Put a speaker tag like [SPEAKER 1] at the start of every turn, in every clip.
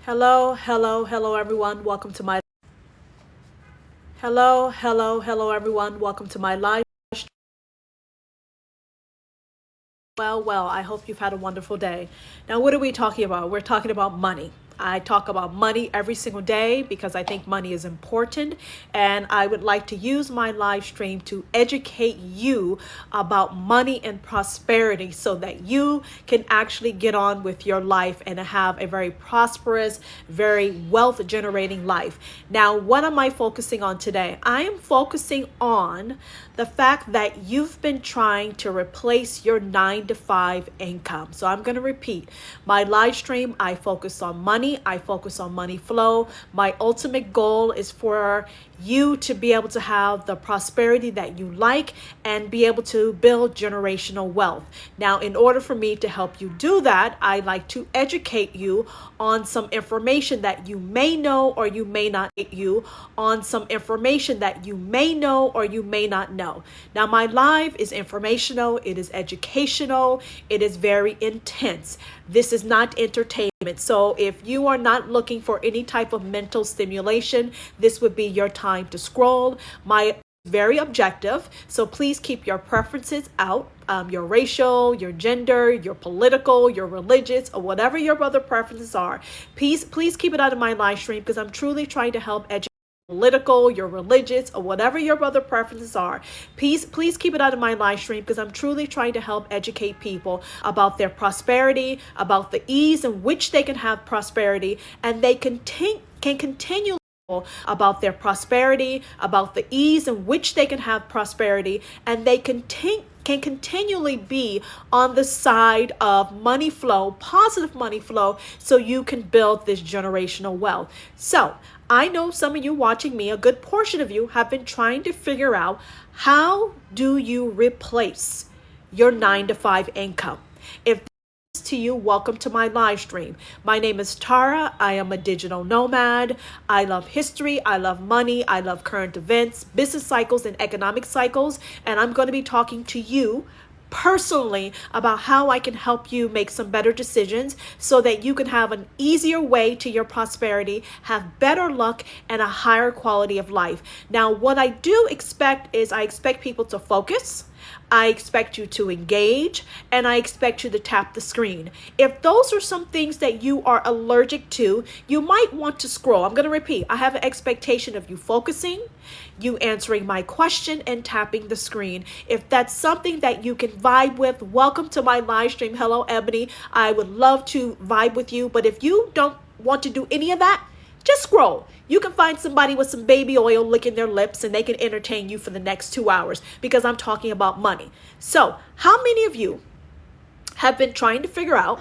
[SPEAKER 1] Hello everyone. Welcome to my live. Well, I hope you've had a wonderful day. Now, what are we talking about? We're talking about money. I talk about money every single day because I think money is important, and I would like to use my live stream to educate you about money and prosperity so that you can actually get on with your life and have a very prosperous, very wealth generating life. Now, what am I focusing on today? I am focusing on the fact that you've been trying to replace your 9 to 5 income. So I'm going to repeat my live stream. I focus on money. I focus on money flow. My ultimate goal is for you to be able to have the prosperity that you like and be able to build generational wealth. Now, in order for me to help you do that, I like to educate you on some information that you may know or you may not know. Now, my live is informational, it is educational, it is very intense. This is not entertainment. So if you are not looking for any type of mental stimulation, this would be your time to scroll. My very objective. So please keep your preferences out, your racial, your gender, your political, your religious, or whatever your other preferences are. Please keep it out of my live stream because I'm truly trying to help educate political, your religious, or whatever your other preferences are. Please keep it out of my live stream because I'm truly trying to help educate people about their prosperity, about the ease in which they can have prosperity, and they can continue about their prosperity, about the ease in which they can have prosperity, and they can continually be on the side of money flow, positive money flow, so you can build this generational wealth. So I know some of you watching me, a good portion of you have been trying to figure out, how do you replace your 9 to 5 income? If to you, welcome to my live stream. My name is Tara. I am a digital nomad. I love history. I love money. I love current events, business cycles, and economic cycles. And I'm going to be talking to you personally about how I can help you make some better decisions so that you can have an easier way to your prosperity, have better luck, and a higher quality of life. Now, what I do expect is I expect people to focus. I expect you to engage, and I expect you to tap the screen. If those are some things that you are allergic to, you might want to scroll. I'm going to repeat. I have an expectation of you focusing, you answering my question, and tapping the screen. If that's something that you can vibe with, welcome to my live stream. Hello, Ebony. I would love to vibe with you, but if you don't want to do any of that, just scroll. You can find somebody with some baby oil licking their lips and they can entertain you for the next 2 hours because I'm talking about money. So, how many of you have been trying to figure out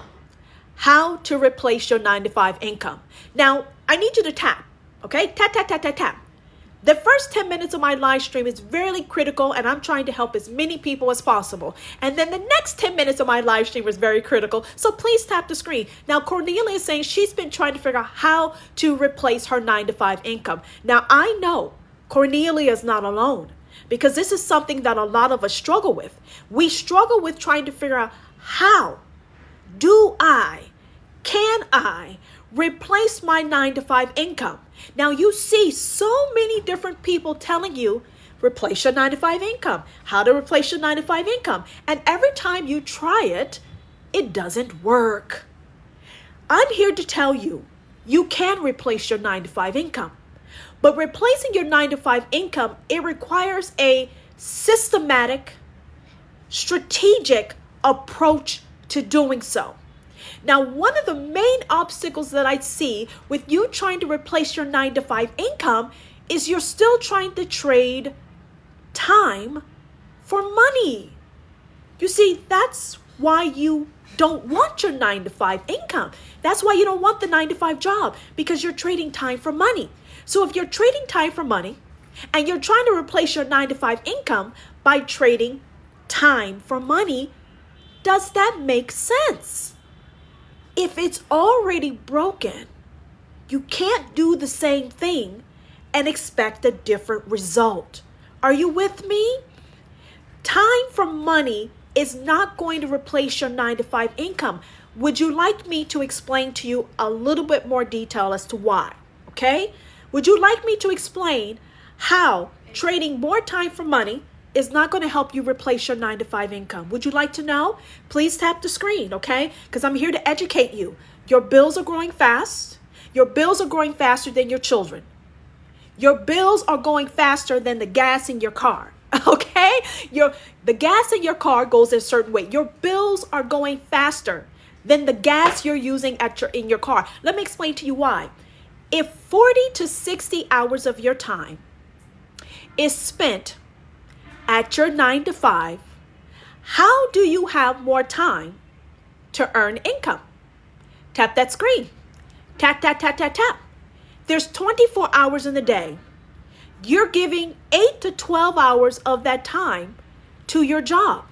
[SPEAKER 1] how to replace your 9 to 5 income? Now, I need you to tap, okay? Tap, tap, tap, tap, tap. The first 10 minutes of my live stream is very critical, and I'm trying to help as many people as possible. And then the next 10 minutes of my live stream is very critical, so please tap the screen. Now, Cornelia is saying she's been trying to figure out how to replace her 9 to 5 income. Now, I know Cornelia is not alone because this is something that a lot of us struggle with. We struggle with trying to figure out, how can I replace my 9 to 5 income? Now, you see so many different people telling you, replace your 9 to 5 income, how to replace your 9 to 5 income. And every time you try it, it doesn't work. I'm here to tell you, you can replace your 9 to 5 income. But replacing your 9 to 5 income, it requires a systematic, strategic approach to doing so. Now, one of the main obstacles that I see with you trying to replace your 9 to 5 income is you're still trying to trade time for money. You see, that's why you don't want your 9 to 5 income. That's why you don't want the 9 to 5 job, because you're trading time for money. So if you're trading time for money and you're trying to replace your 9 to 5 income by trading time for money, does that make sense? If it's already broken, you can't do the same thing and expect a different result. Are you with me? Time for money is not going to replace your 9 to 5 income. Would you like me to explain to you a little bit more detail as to why? Okay? Would you like me to explain how trading more time for money is not going to help you replace your 9 to 5 income? Would you like to know? Please tap the screen, okay? Because I'm here to educate you. Your bills are growing fast. Your bills are growing faster than your children. Your bills are going faster than the gas in your car. Okay? The gas in your car goes a certain way. Your bills are going faster than the gas you're using in your car. Let me explain to you why. If 40 to 60 hours of your time is spent at your 9 to 5, how do you have more time to earn income? Tap that screen. Tap, tap, tap, tap, tap. There's 24 hours in the day. You're giving 8 to 12 hours of that time to your job.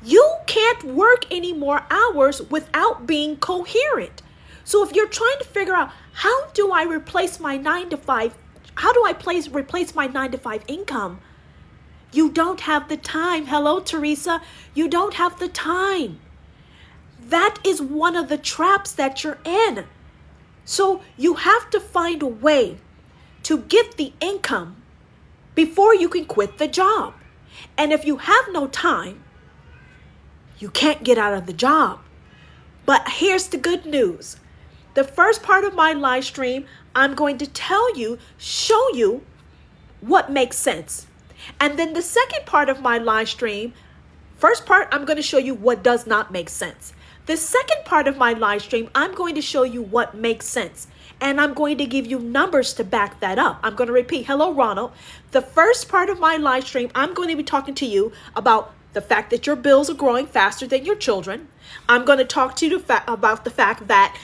[SPEAKER 1] You can't work any more hours without being coherent. So if you're trying to figure out, how do I replace my 9 to 5? How do I replace my 9 to 5 income? You don't have the time. Hello, Teresa. You don't have the time. That is one of the traps that you're in. So you have to find a way to get the income before you can quit the job. And if you have no time, you can't get out of the job. But here's the good news. The first part of my live stream, I'm going to show you what makes sense. And then the second part of my live stream, first part, I'm going to show you what does not make sense. The second part of my live stream, I'm going to show you what makes sense. And I'm going to give you numbers to back that up. I'm going to repeat. Hello, Ronald. The first part of my live stream, I'm going to be talking to you about the fact that your bills are growing faster than your children. I'm going to talk to you about the fact that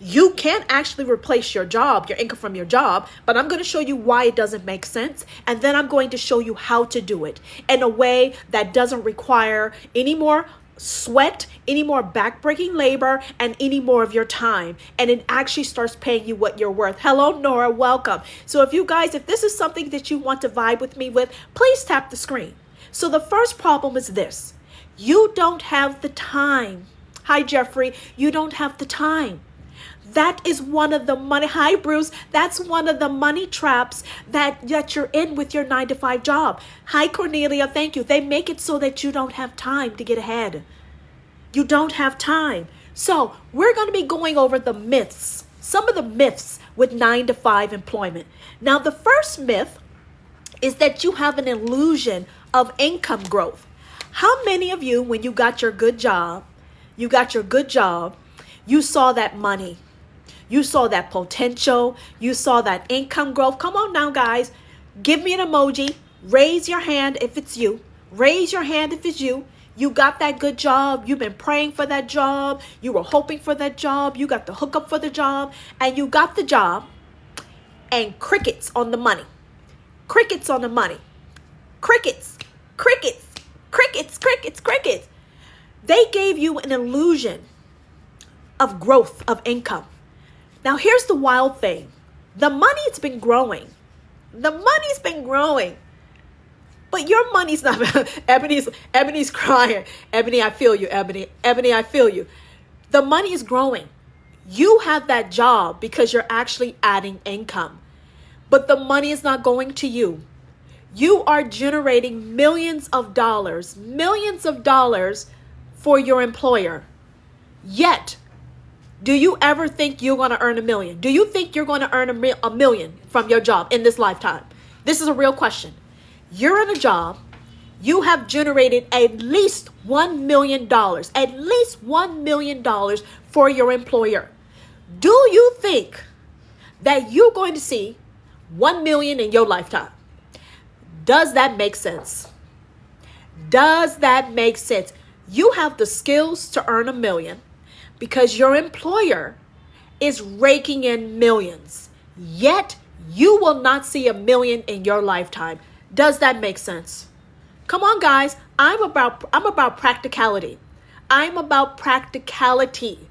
[SPEAKER 1] you can't actually replace your job, your income from your job, but I'm going to show you why it doesn't make sense. And then I'm going to show you how to do it in a way that doesn't require any more sweat, any more backbreaking labor, and any more of your time. And it actually starts paying you what you're worth. Hello, Nora, welcome. So if this is something that you want to vibe with me with, please tap the screen. So the first problem is this. You don't have the time. Hi, Jeffrey. You don't have the time. That is one of the money. Hi, Bruce. That's one of the money traps that you're in with your 9 to 5 job. Hi, Cornelia. Thank you. They make it so that you don't have time to get ahead. You don't have time. So we're going to be going over the myths, some of the myths with 9 to 5 employment. Now, the first myth is that you have an illusion of income growth. How many of you, when you got your good job, you saw that money? You saw that potential. You saw that income growth. Come on now, guys. Give me an emoji. Raise your hand if it's you. Raise your hand if it's you. You got that good job. You've been praying for that job. You were hoping for that job. You got the hookup for the job. And you got the job. And crickets on the money. Crickets on the money. Crickets. Crickets. Crickets. Crickets. Crickets. They gave you an illusion of growth of income. Now, here's the wild thing. The money's been growing. The money's been growing. But your money's not. Ebony's crying. Ebony, I feel you, Ebony. Ebony, I feel you. The money is growing. You have that job because you're actually adding income. But the money is not going to you. You are generating millions of dollars for your employer. Yet, do you ever think you're going to earn $1 million? Do you think you're going to earn $1 million from your job in this lifetime? This is a real question. You're in a job. You have generated at least $1 million, at least $1 million for your employer. Do you think that you're going to see $1 million in your lifetime? Does that make sense? Does that make sense? You have the skills to earn $1 million. Because your employer is raking in millions, yet you will not see $1 million in your lifetime. Does that make sense? Come on, guys. I'm about practicality. I'm about practicality.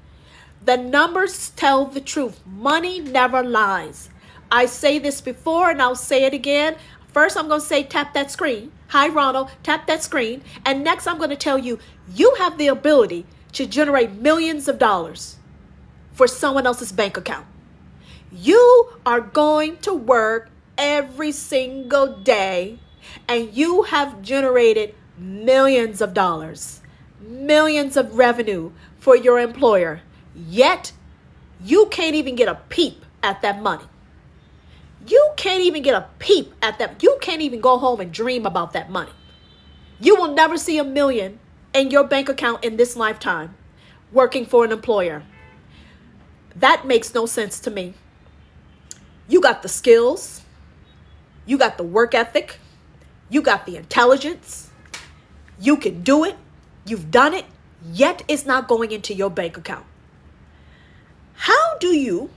[SPEAKER 1] The numbers tell the truth. Money never lies. I say this before and I'll say it again. First, I'm going to say tap that screen. Hi, Ronald. Tap that screen. And next, I'm going to tell you, you have the ability to generate millions of dollars for someone else's bank account. You are going to work every single day and you have generated millions of dollars, millions of revenue for your employer, yet you can't even get a peep at that money. You can't even get a peep at that. You can't even go home and dream about that money. You will never see $1 million in your bank account in this lifetime working for an employer. That makes no sense to me. You got the skills, you got the work ethic, you got the intelligence, you can do it, you've done it, yet it's not going into your bank account. How do you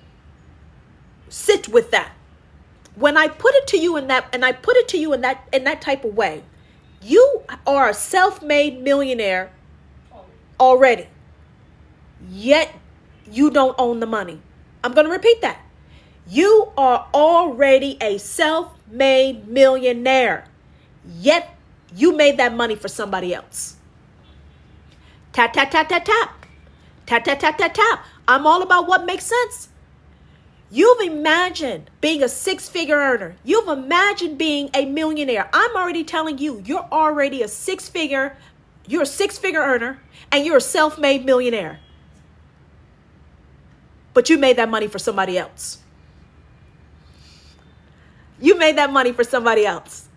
[SPEAKER 1] sit with that? When I put it to you in that, and I put it to you in that type of way, you are a self-made millionaire already, yet you don't own the money. I'm going to repeat that. You are already a self-made millionaire, yet you made that money for somebody else. Tap, tap, tap, tap, tap. Tap, tap, tap, tap, tap. I'm all about what makes sense. You've imagined being a six-figure earner. You've imagined being a millionaire. I'm already telling you, you're already a six-figure earner, and you're a self-made millionaire. But you made that money for somebody else. You made that money for somebody else.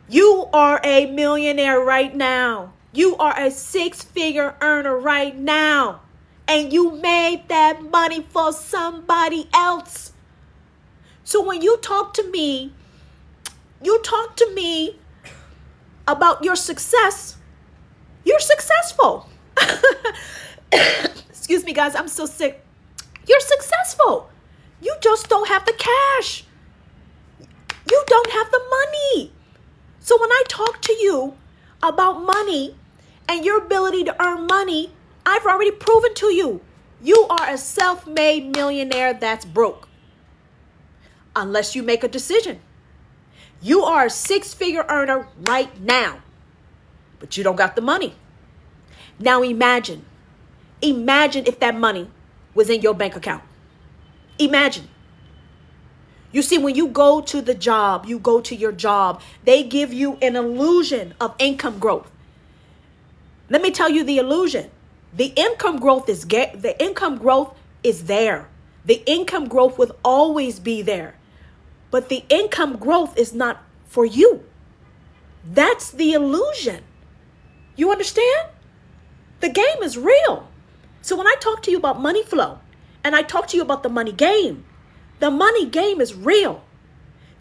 [SPEAKER 1] You are a millionaire right now. You are a six-figure earner right now. And you made that money for somebody else. So when you talk to me about your success, you're successful. Excuse me, guys, I'm still sick. You're successful. You just don't have the cash. You don't have the money. So when I talk to you about money and your ability to earn money, I've already proven to you, you are a self-made millionaire that's broke. Unless you make a decision. You are a six-figure earner right now, but you don't got the money. Now imagine if that money was in your bank account. Imagine. You see, when you go to the job, you go to your job, they give you an illusion of income growth. Let me tell you the illusion. The income growth is there. The income growth will always be there. But the income growth is not for you. That's the illusion. You understand? The game is real. So when I talk to you about money flow and I talk to you about the money game is real.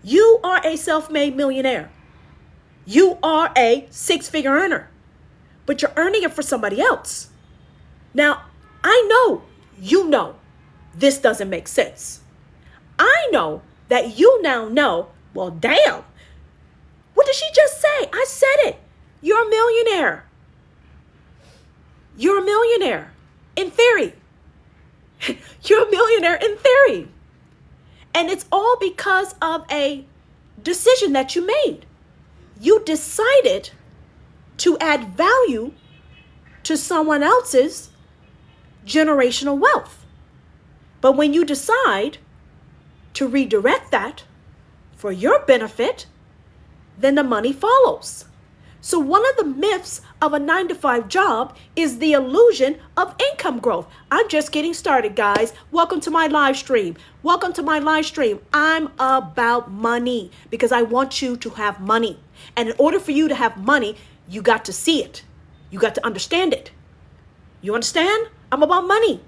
[SPEAKER 1] You are a self-made millionaire. You are a six-figure earner, but you're earning it for somebody else. Now, I know you know this doesn't make sense. I know that you now know, well, damn, what did she just say? I said it. You're a millionaire. You're a millionaire in theory. You're a millionaire in theory. And it's all because of a decision that you made. You decided to add value to someone else's generational wealth. But when you decide to redirect that for your benefit, then the money follows. So one of the myths of a 9-to-5 job is the illusion of income growth. I'm just getting started, guys. Welcome to my live stream. Welcome to my live stream. I'm about money because I want you to have money. And in order for you to have money, you got to see it. You got to understand it. You understand? I'm about money.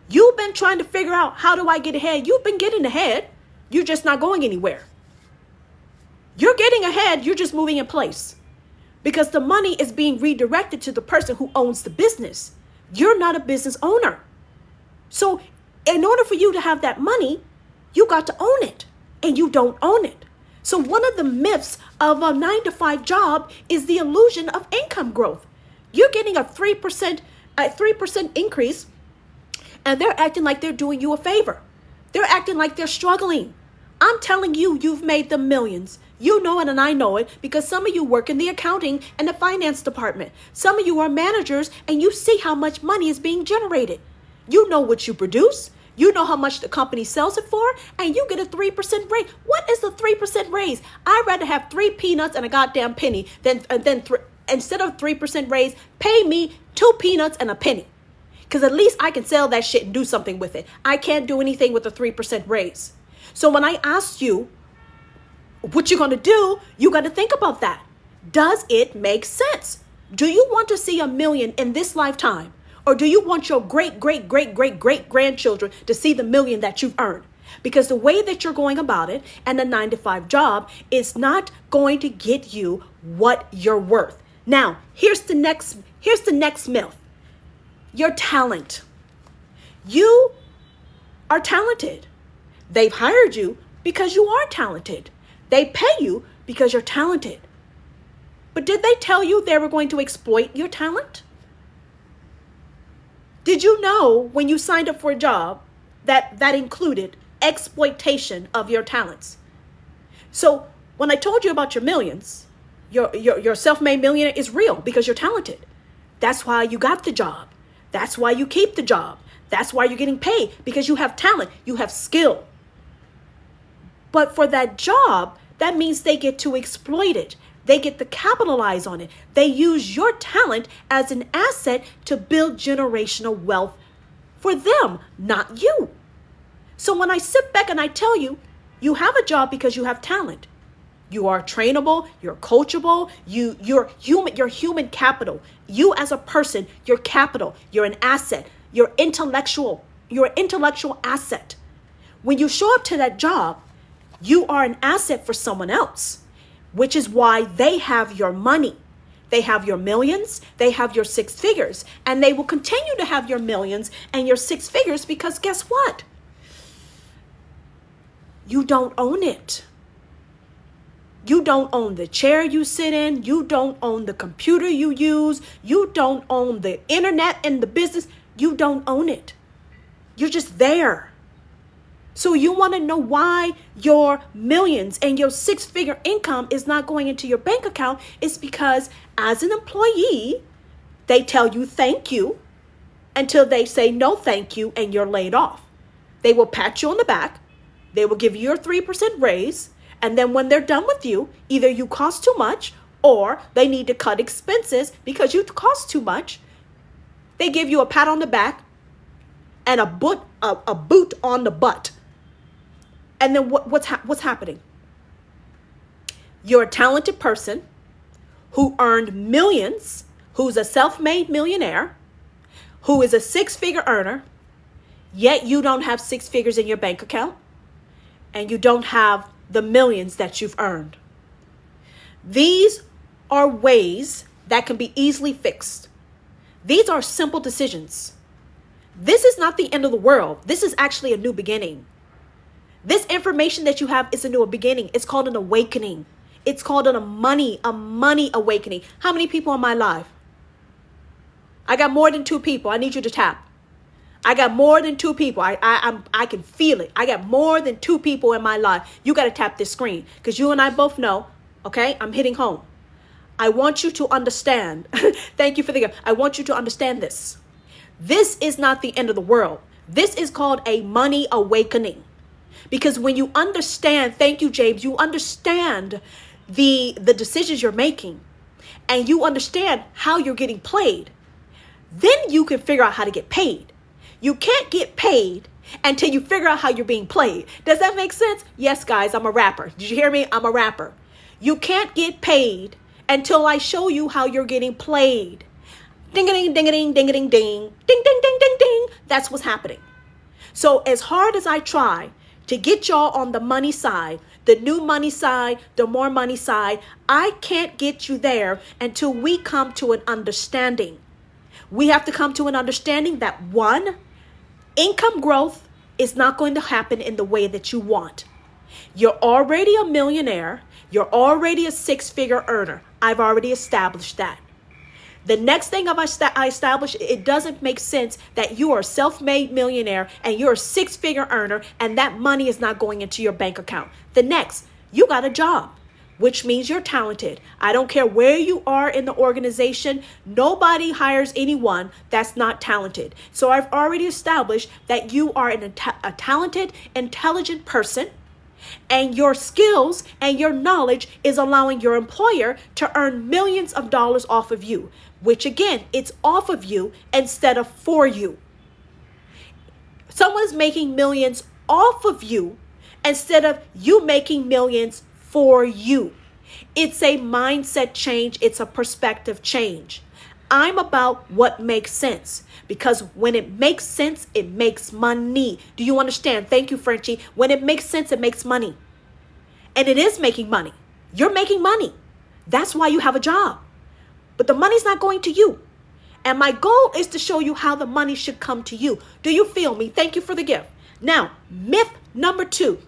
[SPEAKER 1] You've been trying to figure out, how do I get ahead? You've been getting ahead. You're just not going anywhere. You're getting ahead. You're just moving in place. Because the money is being redirected to the person who owns the business. You're not a business owner. So in order for you to have that money, you got to own it. And you don't own it. So one of the myths of a 9-to-5 job is the illusion of income growth. You're getting a 3% increase, and they're acting like they're doing you a favor. They're acting like they're struggling. I I'm telling you, you've made the millions. You know it and I know it because some of you work in the accounting and the finance department. Some of you are managers and you see how much money is being generated. You know what you produce. You know how much the company sells it for, and you get a 3% raise. What is the 3% raise? I'd rather have 3 peanuts and a goddamn penny than instead of 3% raise, pay me 2 peanuts and a penny. Because at least I can sell that shit and do something with it. I can't do anything with a 3% raise. So when I asked you what you're going to do, you got to think about that. Does it make sense? Do you want to see 1 million in this lifetime? Or do you want your great grandchildren to see the 1 million that you've earned? Because the way that you're going about it and the 9-to-5 job is not going to get you what you're worth. Now, here's the next myth. Your talent. You are talented. They've hired you because you are talented. They pay you because you're talented. But did they tell you they were going to exploit your talent? Did you know when you signed up for a job that included exploitation of your talents? So when I told you about your millions, your self-made millionaire is real because you're talented. That's why you got the job. That's why you keep the job. That's why you're getting paid, because you have talent, you have skill. But for that job, that means they get to exploit it. They get to capitalize on it. They use your talent as an asset to build generational wealth for them, not you. So when I sit back and I tell you, you have a job because you have talent. You are trainable, you're coachable, you're human capital. You as a person, you're capital, you're an asset, you're an intellectual asset. When you show up to that job, you are an asset for someone else, which is why they have your money. They have your millions, they have your 6 figures, and they will continue to have your millions and your 6 figures because guess what? You don't own it. You don't own the chair you sit in. You don't own the computer you use. You don't own the internet and the business. You don't own it. You're just there. So you want to know why your millions and your 6-figure income is not going into your bank account? It's because as an employee, they tell you thank you until they say no thank you and you're laid off. They will pat you on the back. They will give you your 3% raise. And then when they're done with you, either you cost too much or they need to cut expenses because you cost too much. They give you a pat on the back and a boot on the butt. And then what's happening? You're a talented person who earned millions, who's a self-made millionaire, who is a 6-figure earner, yet you don't have 6 figures in your bank account and you don't have the millions that you've earned. These are ways that can be easily fixed. These are simple decisions. This is not the end of the world. This is actually a new beginning. This information that you have is a new beginning. It's called an awakening. It's called a money awakening. How many people in my life? I got more than 2 people. I need you to tap. I got more than 2 people. I can feel it. I got more than 2 people in my life. You got to tap this screen because you and I both know, okay, I'm hitting home. I want you to understand. Thank you for the gift. I want you to understand this. This is not the end of the world. This is called a money awakening. Because when you understand, thank you, James, you understand the decisions you're making and you understand how you're getting played, then you can figure out how to get paid. You can't get paid until you figure out how you're being played. Does that make sense? Yes, guys, I'm a rapper. Did you hear me? I'm a rapper. You can't get paid until I show you how you're getting played. Ding-a-ding, ding-a-ding, ding-a-ding, ding. Ding, ding, ding, ding, ding. That's what's happening. So as hard as I try to get y'all on the money side, the new money side, the more money side, I can't get you there until we come to an understanding. We have to come to an understanding that 1, income growth is not going to happen in the way that you want. You're already a millionaire. You're already a 6-figure earner. I've already established that. The next thing I established, it doesn't make sense that you are a self-made millionaire and you're a six-figure earner and that money is not going into your bank account. The next, you got a job, which means you're talented. I don't care where you are in the organization. Nobody hires anyone that's not talented. So I've already established that you are a talented, intelligent person, and your skills and your knowledge is allowing your employer to earn millions of dollars off of you, which again, it's off of you instead of for you. Someone's making millions off of you instead of you making millions for you. It's a mindset change. It's a perspective change. I'm about what makes sense, because when it makes sense, it makes money. Do you understand? Thank you, Frenchie. When it makes sense, it makes money. And it is making money. You're making money. That's why you have a job. But the money's not going to you. And my goal is to show you how the money should come to you. Do you feel me? Thank you for the gift. Now, myth number two.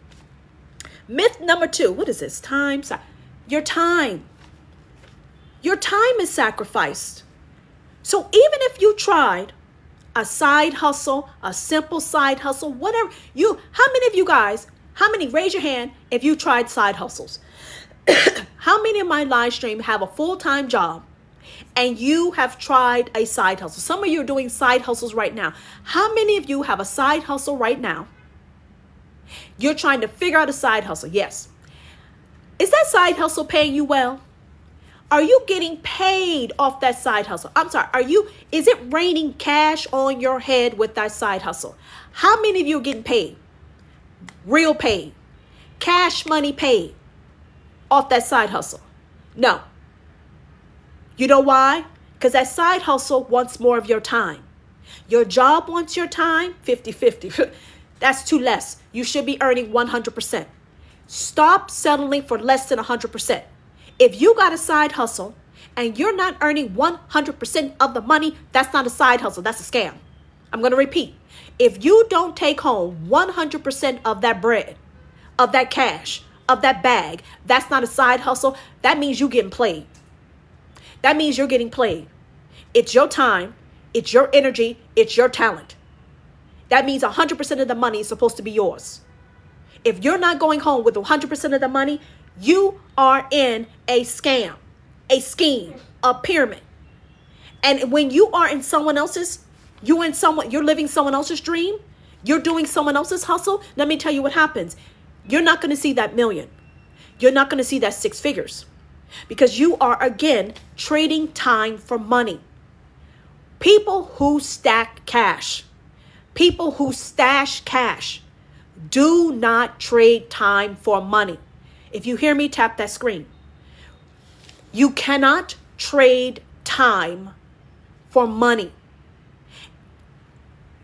[SPEAKER 1] Myth number two. What is this? Time. Your time. Your time is sacrificed. So even if you tried a side hustle, a simple side hustle, whatever how many of you guys, raise your hand if you tried side hustles? How many of my live stream have a full-time job and you have tried a side hustle? Some of you are doing side hustles right now. How many of you have a side hustle right now? You're trying to figure out a side hustle. Yes. Is that side hustle paying you well? Are you getting paid off that side hustle? I'm sorry. Is it raining cash on your head with that side hustle? How many of you are getting paid? Real paid. Cash money paid off that side hustle? No. You know why? Because that side hustle wants more of your time. Your job wants your time, 50-50. That's too less. You should be earning 100%. Stop settling for less than 100%. If you got a side hustle and you're not earning 100% of the money, that's not a side hustle. That's a scam. I'm going to repeat. If you don't take home 100% of that bread, of that cash, of that bag, that's not a side hustle. That means you're getting played. That means you're getting played. It's your time. It's your energy. It's your talent. That means 100% of the money is supposed to be yours. If you're not going home with 100% of the money, you are in a scam, a scheme, a pyramid. And when you are in someone else's, you're living someone else's dream, you're doing someone else's hustle, let me tell you what happens. You're not going to see that million. You're not going to see that six figures, because you are, again, trading time for money. People who stack cash, people who stash cash, do not trade time for money. If you hear me, tap that screen. You cannot trade time for money,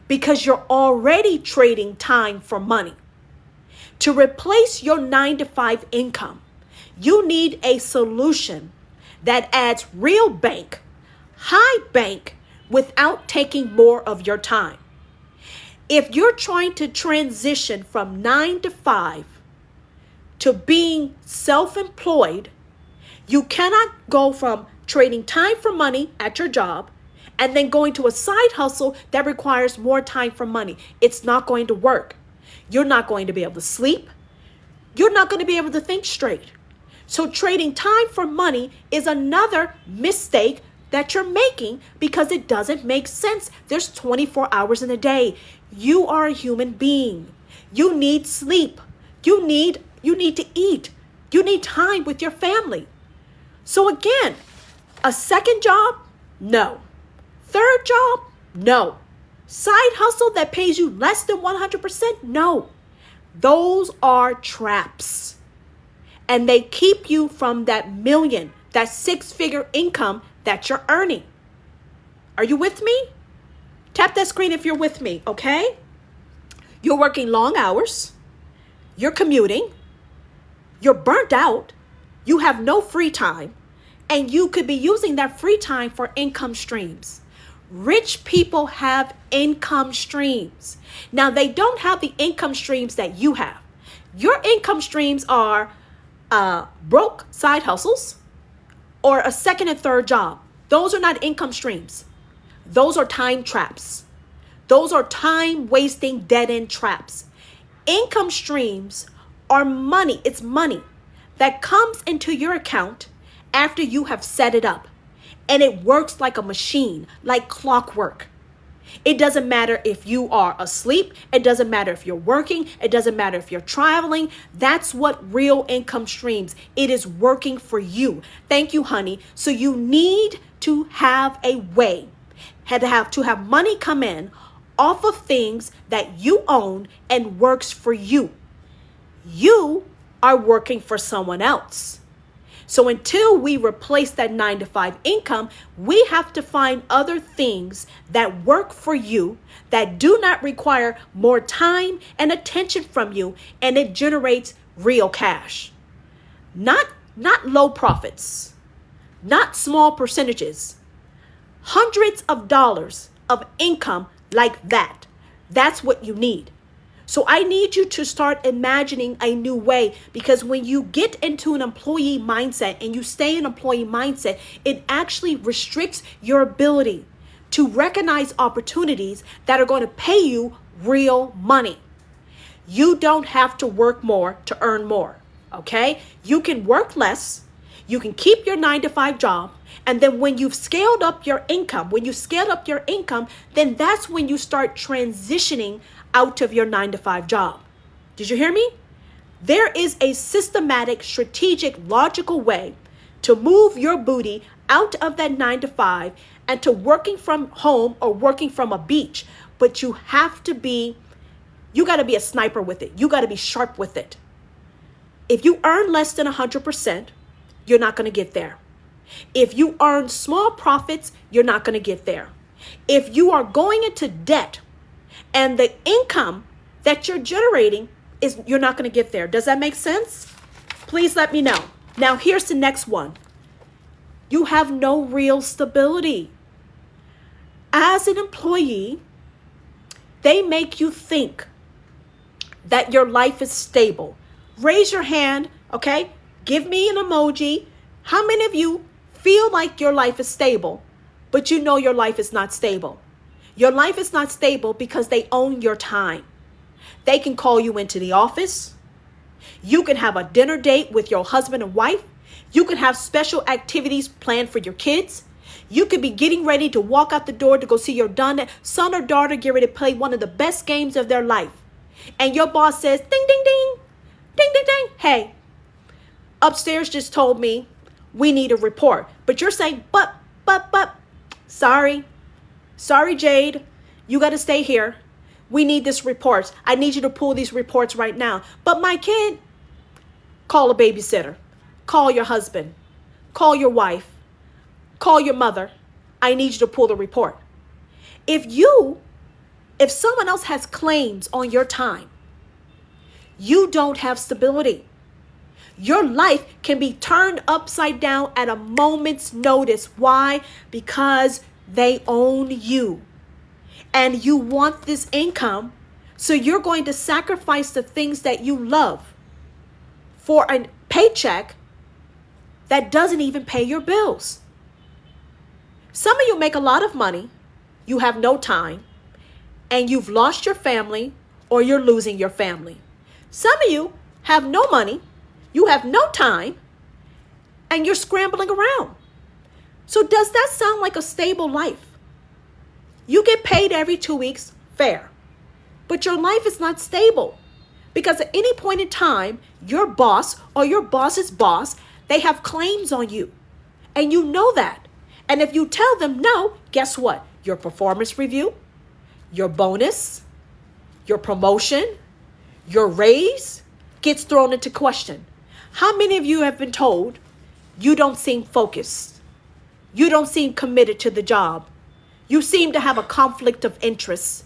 [SPEAKER 1] because you're already trading time for money. To replace your 9-to-5 income, you need a solution that adds real bank, high bank, without taking more of your time. If you're trying to transition from 9 to 5 to being self-employed, you cannot go from trading time for money at your job and then going to a side hustle that requires more time for money. It's not going to work. You're not going to be able to sleep. You're not going to be able to think straight. So trading time for money is another mistake that you're making, because it doesn't make sense. There's 24 hours in a day. You are a human being. You need sleep. You need to eat. You need time with your family. So again, a second job? No. Third job? No. Side hustle that pays you less than 100%? No. Those are traps. And they keep you from that million, that six-figure income that you're earning. Are you with me? Tap that screen if you're with me, okay? You're working long hours. You're commuting. You're burnt out. You have no free time. And you could be using that free time for income streams. Rich people have income streams. Now, they don't have the income streams that you have. Your income streams are broke side hustles or a second and third job. Those are not income streams. Those are time traps. Those are time wasting dead end traps. Income streams are money. It's money that comes into your account after you have set it up. And it works like a machine, like clockwork. It doesn't matter if you are asleep. It doesn't matter if you're working. It doesn't matter if you're traveling. That's what real income streams. It is working for you. Thank you, honey. So you need to have a way, to have money come in off of things that you own and works for you. You are working for someone else. So until we replace that 9-to-5 income, we have to find other things that work for you, that do not require more time and attention from you, and it generates real cash. Not low profits, not small percentages, hundreds of dollars of income like that. That's what you need. So I need you to start imagining a new way, because when you get into an employee mindset and you stay in employee mindset, it actually restricts your ability to recognize opportunities that are going to pay you real money. You don't have to work more to earn more, okay? You can work less. You can keep your 9-to-5 job. And then when you've scaled up your income, then that's when you start transitioning out of your 9-to-5 job. Did you hear me? There is a systematic, strategic, logical way to move your booty out of that 9-to-5 and to working from home or working from a beach. But you got to be a sniper with it. You got to be sharp with it. If you earn less than 100%, you're not going to get there. If you earn small profits, you're not going to get there. If you are going into debt and the income that you're generating you're not going to get there. Does that make sense? Please let me know. Now, here's the next one. You have no real stability. As an employee, they make you think that your life is stable. Raise your hand, okay? Give me an emoji. How many of you feel like your life is stable, but you know your life is not stable? Your life is not stable because they own your time. They can call you into the office. You can have a dinner date with your husband and wife. You can have special activities planned for your kids. You could be getting ready to walk out the door to go see your son or daughter get ready to play one of the best games of their life. And your boss says, ding, ding, ding, ding, ding, ding. Hey, upstairs just told me we need a report. But you're saying, but, sorry, Jade, you got to stay here. We need this report. I need you to pull these reports right now. But my kid, call a babysitter, call your husband, call your wife, call your mother. I need you to pull the report. If someone else has claims on your time, you don't have stability. Your life can be turned upside down at a moment's notice. Why? Because they own you. And you want this income, so you're going to sacrifice the things that you love for a paycheck that doesn't even pay your bills. Some of you make a lot of money, you have no time, and you've lost your family or you're losing your family. Some of you have no money, you have no time, and you're scrambling around. So does that sound like a stable life? You get paid every 2 weeks, fair. But your life is not stable, because at any point in time, your boss or your boss's boss, they have claims on you. And you know that. And if you tell them no, guess what? Your performance review, your bonus, your promotion, your raise gets thrown into question. How many of you have been told you don't seem focused? You don't seem committed to the job. You seem to have a conflict of interest.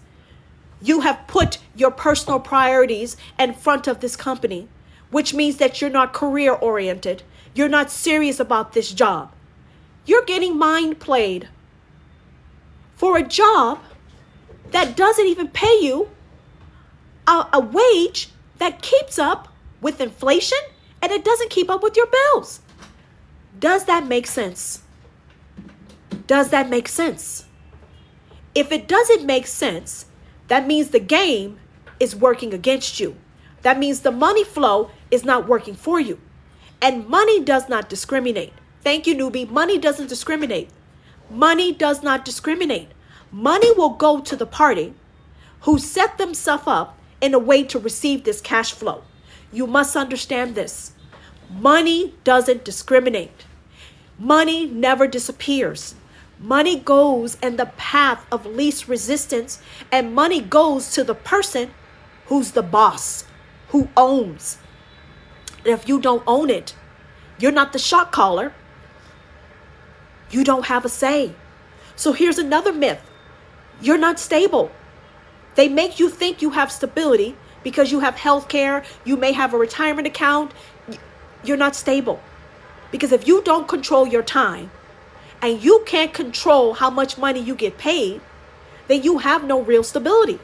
[SPEAKER 1] You have put your personal priorities in front of this company, which means that you're not career oriented. You're not serious about this job. You're getting mind played for a job that doesn't even pay you a wage that keeps up with inflation, and it doesn't keep up with your bills. Does that make sense? Does that make sense? If it doesn't make sense, that means the game is working against you. That means the money flow is not working for you. And money does not discriminate. Thank you, newbie. Money doesn't discriminate. Money does not discriminate. Money will go to the party who set themselves up in a way to receive this cash flow. You must understand this. Money doesn't discriminate. Money never disappears. Money goes in the path of least resistance, and money goes to the person who's the boss, who owns. And if you don't own it, you're not the shot caller. You don't have a say. So here's another myth. You're not stable. They make you think you have stability because you have health care, you may have a retirement account. You're not stable. Because if you don't control your time and you can't control how much money you get paid, then you have no real stability.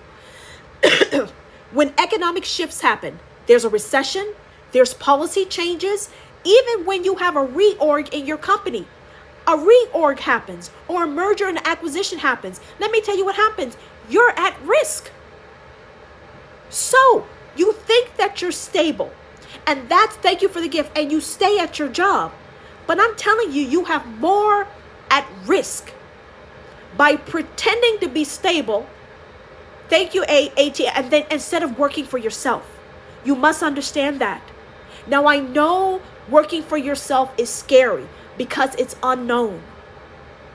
[SPEAKER 1] When economic shifts happen, there's a recession, there's policy changes, even when you have a reorg in your company, a reorg happens or a merger and acquisition happens. Let me tell you what happens. You're at risk. So you think that you're stable, and that's thank you for the gift, and you stay at your job. But I'm telling you, you have more at risk by pretending to be stable. Thank you, AT, and then instead of working for yourself. You must understand that. Now, I know working for yourself is scary because it's unknown.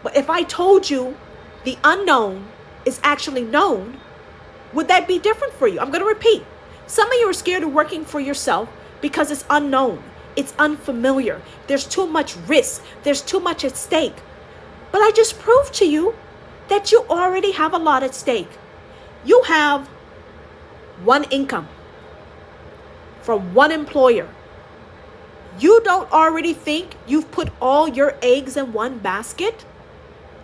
[SPEAKER 1] But if I told you the unknown is actually known, would that be different for you? I'm going to repeat. Some of you are scared of working for yourself because it's unknown. It's unfamiliar. There's too much risk. There's too much at stake. But I just proved to you that you already have a lot at stake. You have one income from one employer. You don't already think you've put all your eggs in one basket?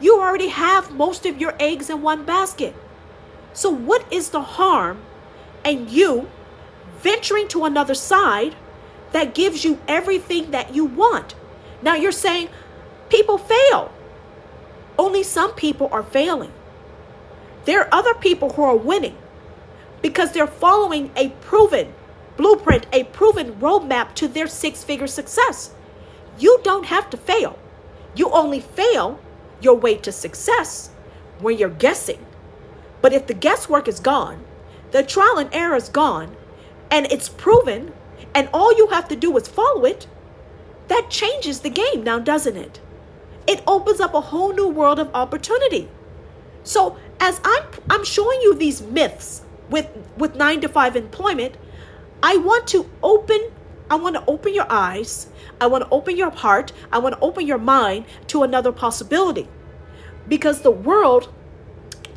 [SPEAKER 1] You already have most of your eggs in one basket. So what is the harm in you venturing to another side that gives you everything that you want? Now you're saying people fail. Only some people are failing. There are other people who are winning because they're following a proven blueprint, a proven roadmap to their six-figure success. You don't have to fail. You only fail your way to success when you're guessing. But if the guesswork is gone, the trial and error is gone, and it's proven, and all you have to do is follow it, that changes the game now, doesn't it? It opens up a whole new world of opportunity. So as I'm showing you these myths with 9-to-5 employment, I want to open your eyes. I want to open your heart. I want to open your mind to another possibility. Because the world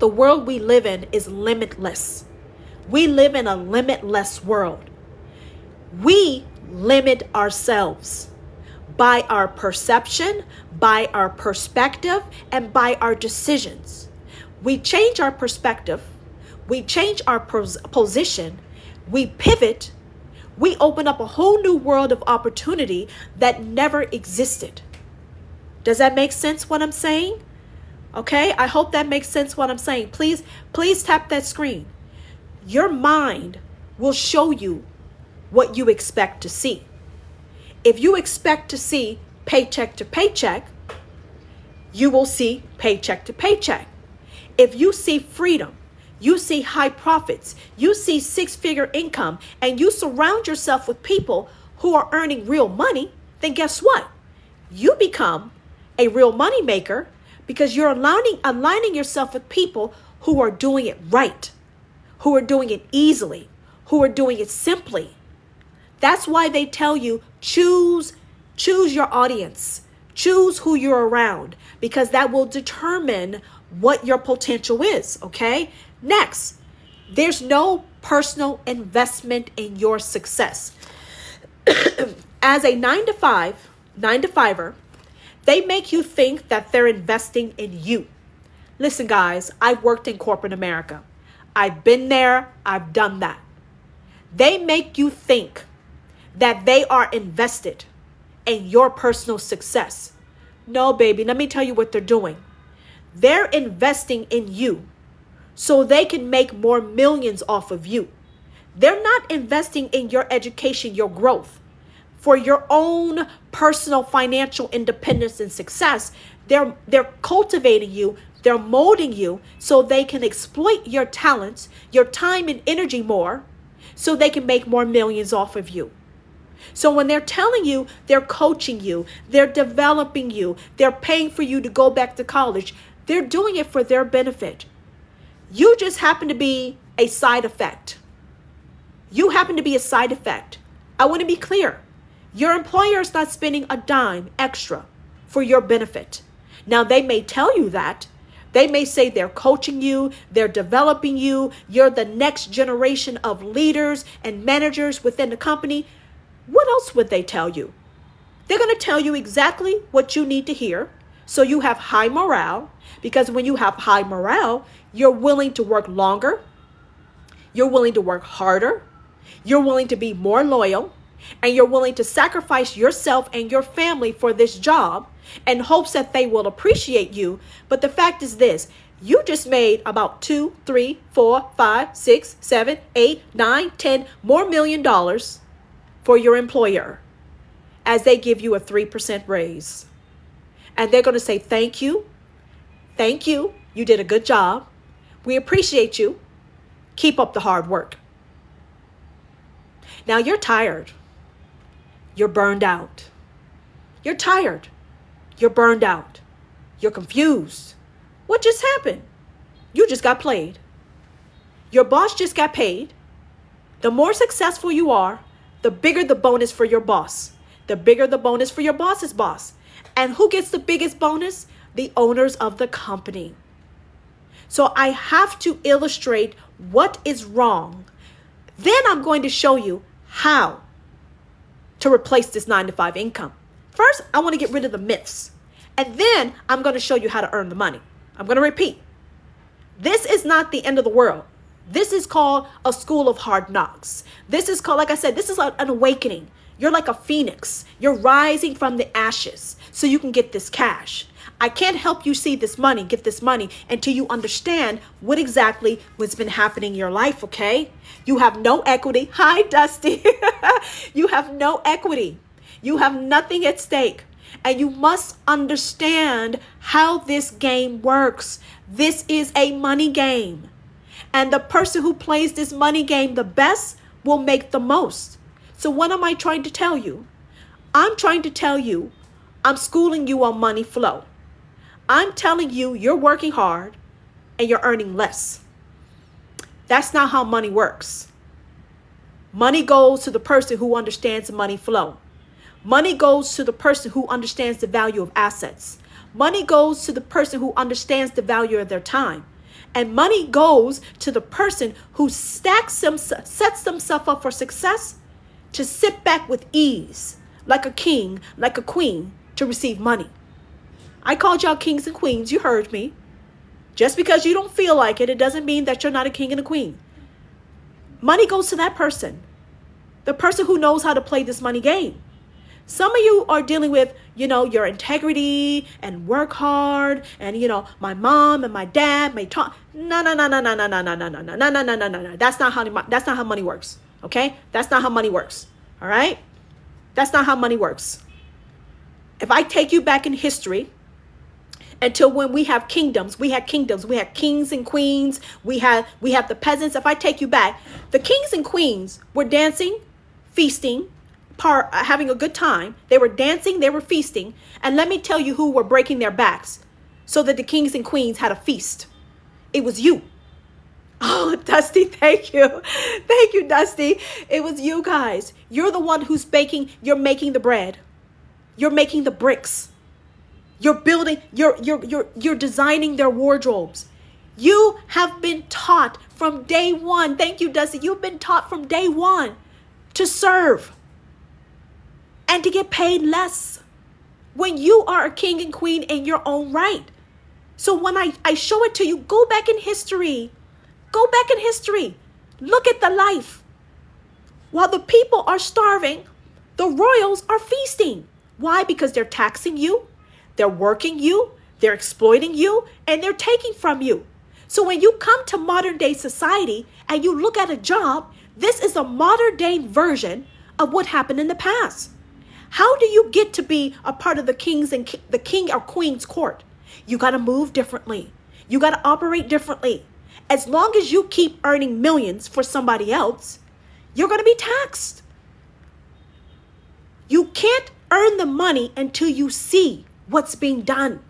[SPEAKER 1] we live in is limitless. We live in a limitless world. We limit ourselves by our perception, by our perspective, and by our decisions. We change our perspective. We change our position. We pivot. We open up a whole new world of opportunity that never existed. Does that make sense what I'm saying? Okay, I hope that makes sense what I'm saying. Please tap that screen. Your mind will show you what you expect to see. If you expect to see paycheck to paycheck, you will see paycheck to paycheck. If you see freedom, you see high profits, you see six-figure income, and you surround yourself with people who are earning real money, then guess what? You become a real money maker because you're aligning yourself with people who are doing it right, who are doing it easily, who are doing it simply. That's why they tell you choose your audience, choose who you're around, because that will determine what your potential is, okay? Next, there's no personal investment in your success. As a 9-to-5er, they make you think that they're investing in you. Listen, guys, I've worked in corporate America. I've been there. I've done that. They make you think that they are invested in your personal success. No, baby, let me tell you what they're doing. They're investing in you so they can make more millions off of you. They're not investing in your education, your growth, for your own personal financial independence and success. They're cultivating you, they're molding you so they can exploit your talents, your time and energy more, so they can make more millions off of you. So when they're telling you, they're coaching you, they're developing you, they're paying for you to go back to college, they're doing it for their benefit. You just happen to be a side effect. You happen to be a side effect. I want to be clear. Your employer is not spending a dime extra for your benefit. Now, they may tell you that. They may say they're coaching you, they're developing you, you're the next generation of leaders and managers within the company. What else would they tell you? They're going to tell you exactly what you need to hear so you have high morale, because when you have high morale, you're willing to work longer, you're willing to work harder, you're willing to be more loyal, and you're willing to sacrifice yourself and your family for this job in hopes that they will appreciate you. But the fact is this, you just made about 2, 3, 4, 5, 6, 7, 8, 9, 10 more $1 million for your employer as they give you a 3% raise. And they're going to say, thank you, you did a good job, we appreciate you, keep up the hard work. Now you're tired. You're burned out. You're tired. You're burned out. You're confused. What just happened? You just got played. Your boss just got paid. The more successful you are, the bigger the bonus for your boss. The bigger the bonus for your boss's boss. And who gets the biggest bonus? The owners of the company. So I have to illustrate what is wrong. Then I'm going to show you how to replace this 9-to-5 income. First, I want to get rid of the myths. And then I'm going to show you how to earn the money. I'm going to repeat. This is not the end of the world. This is called a school of hard knocks. This is called, like I said, this is an awakening. You're like a phoenix. You're rising from the ashes so you can get this cash. I can't help you see this money, get this money, until you understand what exactly what's been happening in your life, okay? You have no equity. Hi, Dusty. You have no equity. You have nothing at stake. And you must understand how this game works. This is a money game. And the person who plays this money game the best will make the most. So what am I trying to tell you? I'm trying to tell you, I'm schooling you on money flow. I'm telling you, you're working hard and you're earning less. That's not how money works. Money goes to the person who understands money flow. Money goes to the person who understands the value of assets. Money goes to the person who understands the value of their time. And money goes to the person who sets themselves up for success to sit back with ease, like a king, like a queen, to receive money. I called y'all kings and queens. You heard me. Just because you don't feel like it, it doesn't mean that you're not a king and a queen. Money goes to that person. The person who knows how to play this money game. Some of you are dealing with, your integrity and work hard and, my mom and my dad may talk. No. That's not how money works. Okay? That's not how money works. All right? That's not how money works. If I take you back in history, until when we have kingdoms, we had kings and queens, we have the peasants. If I take you back, the kings and queens were dancing, feasting, having a good time. They were dancing, they were feasting. And let me tell you who were breaking their backs so that the kings and queens had a feast. It was you. Oh, Dusty, thank you. Thank you, Dusty. It was you guys. You're the one who's baking. You're making the bread. You're making the bricks. You're building, you're designing their wardrobes. You have been taught from day one. Thank you, Dusty. You've been taught from day one to serve and to get paid less when you are a king and queen in your own right. So when I show it to you, go back in history. Go back in history. Look at the life. While the people are starving, the royals are feasting. Why? Because they're taxing you. They're working you. They're exploiting you and they're taking from you. So when you come to modern day society and you look at a job, this is a modern day version of what happened in the past. How do you get to be a part of the the king or queen's court? You got to move differently. You got to operate differently. As long as you keep earning millions for somebody else, you're going to be taxed. You can't earn the money until you see what's being done.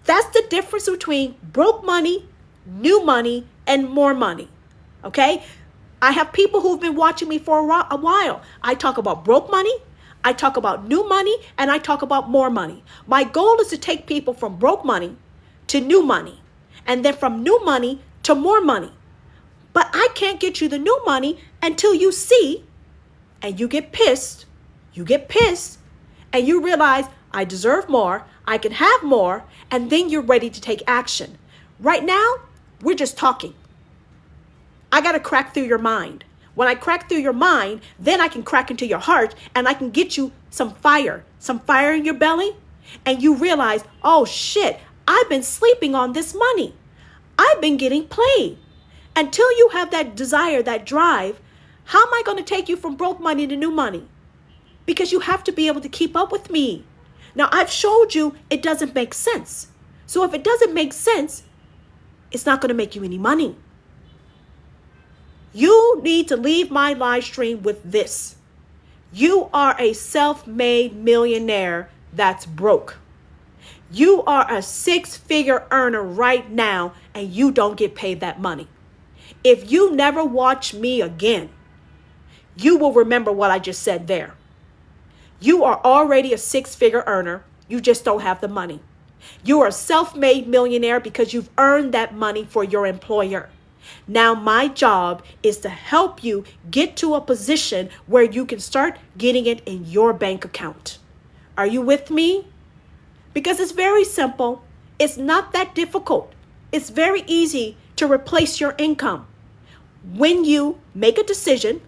[SPEAKER 1] That's the difference between broke money, new money, and more money. Okay? I have people who've been watching me for a while. I talk about broke money, I talk about new money, and I talk about more money. My goal is to take people from broke money to new money, and then from new money to more money. But I can't get you the new money until you see, and you get pissed, and you realize I deserve more, I can have more, and then you're ready to take action. Right now, we're just talking. I got to crack through your mind. When I crack through your mind, then I can crack into your heart and I can get you some fire in your belly. And you realize, oh shit, I've been sleeping on this money. I've been getting played. Until you have that desire, that drive, how am I going to take you from broke money to new money? Because you have to be able to keep up with me. Now, I've showed you it doesn't make sense. So if it doesn't make sense, it's not going to make you any money. You need to leave my live stream with this. You are a self-made millionaire that's broke. You are a six-figure earner right now and you don't get paid that money. If you never watch me again, you will remember what I just said there. You are already a six-figure earner. You just don't have the money. You are a self-made millionaire because you've earned that money for your employer. Now my job is to help you get to a position where you can start getting it in your bank account. Are you with me? Because it's very simple. It's not that difficult. It's very easy to replace your income. When you make a decision,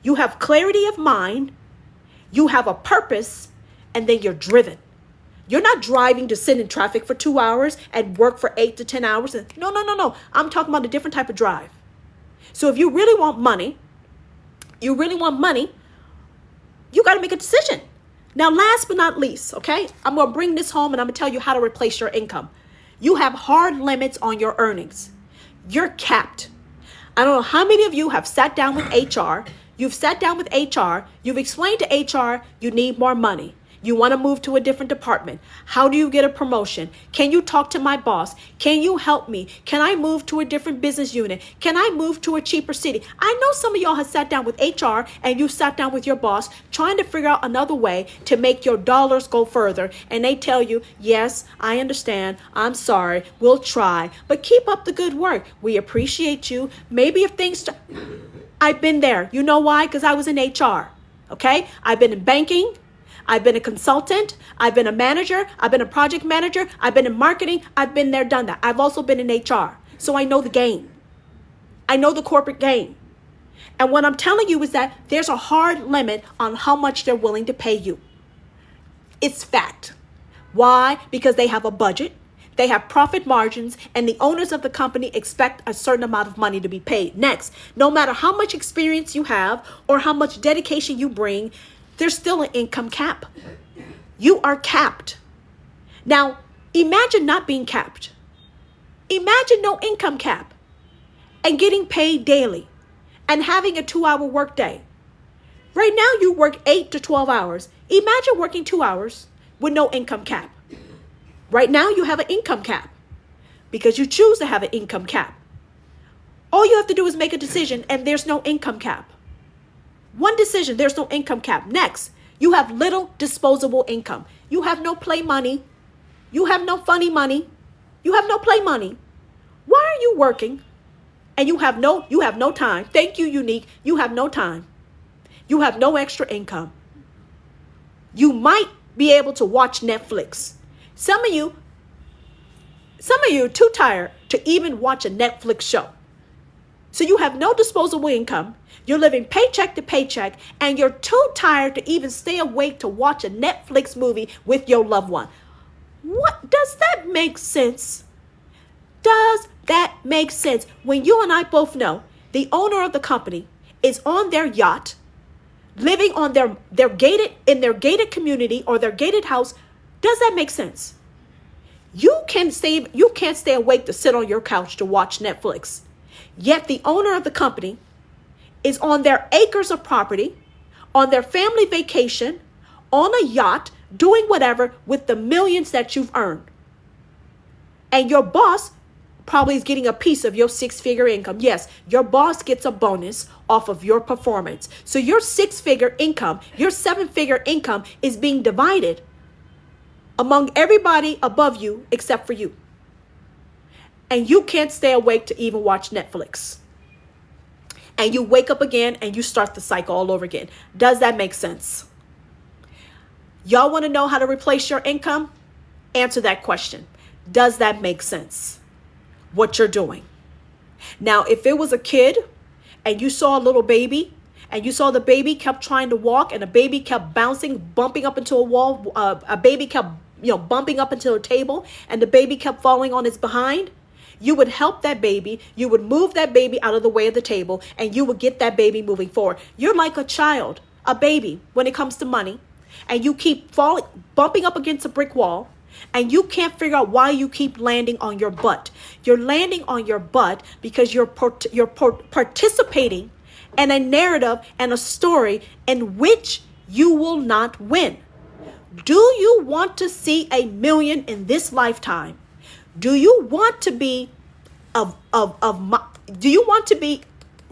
[SPEAKER 1] you have clarity of mind, you have a purpose, and then you're driven. You're not driving to sit in traffic for 2 hours and work for 8 to 10 hours. No. I'm talking about a different type of drive. So if you really want money, you got to make a decision. Now, last but not least, okay, I'm going to bring this home and I'm going to tell you how to replace your income. You have hard limits on your earnings. You're capped. I don't know how many of you have sat down with HR. You've sat down with HR. You've explained to HR you need more money. You want to move to a different department. How do you get a promotion? Can you talk to my boss? Can you help me? Can I move to a different business unit? Can I move to a cheaper city? I know some of y'all have sat down with HR and you sat down with your boss trying to figure out another way to make your dollars go further. And they tell you, yes, I understand. I'm sorry. We'll try. But keep up the good work. We appreciate you. Maybe if things... I've been there. You know why? Because I was in HR. Okay? I've been in banking. I've been a consultant. I've been a manager. I've been a project manager. I've been in marketing. I've been there, done that. I've also been in HR. So I know the game. I know the corporate game. And what I'm telling you is that there's a hard limit on how much they're willing to pay you. It's fact. Why? Because they have a budget. They have profit margins, and the owners of the company expect a certain amount of money to be paid. Next, no matter how much experience you have or how much dedication you bring, there's still an income cap. You are capped. Now, imagine not being capped. Imagine no income cap and getting paid daily and having a 2-hour workday. Right now, you work 8 to 12 hours. Imagine working 2 hours with no income cap. Right now, you have an income cap because you choose to have an income cap. All you have to do is make a decision and there's no income cap. One decision, there's no income cap. Next, you have little disposable income. You have no play money. You have no funny money. You have no play money. Why are you working and you have no time? Thank you, Unique. You have no time. You have no extra income. You might be able to watch Netflix. Some of you are too tired to even watch a Netflix show. So you have no disposable income. You're living paycheck to paycheck, and you're too tired to even stay awake to watch a Netflix movie with your loved one. What does that make sense? Does that make sense? When you and I both know the owner of the company is on their yacht, living on their gated community or their gated house, does that make sense? You can't stay awake to sit on your couch to watch Netflix. Yet the owner of the company is on their acres of property, on their family vacation, on a yacht, doing whatever with the millions that you've earned. And your boss probably is getting a piece of your six-figure income. Yes, your boss gets a bonus off of your performance. So your six-figure income, your seven-figure income is being divided among everybody above you except for you. And you can't stay awake to even watch Netflix. And you wake up again and you start the cycle all over again. Does that make sense? Y'all want to know how to replace your income? Answer that question. Does that make sense? What you're doing. Now, if it was a kid and you saw a little baby and you saw the baby kept trying to walk and the baby kept bouncing, bumping up into a wall, a baby kept, bumping up into a table and the baby kept falling on its behind, you would help that baby, you would move that baby out of the way of the table, and you would get that baby moving forward. You're like a child, a baby, when it comes to money, and you keep bumping up against a brick wall, and you can't figure out why you keep landing on your butt. You're landing on your butt because you're participating in a narrative and a story in which you will not win. Do you want to see 1 million in this lifetime? Do you want to be do you want to be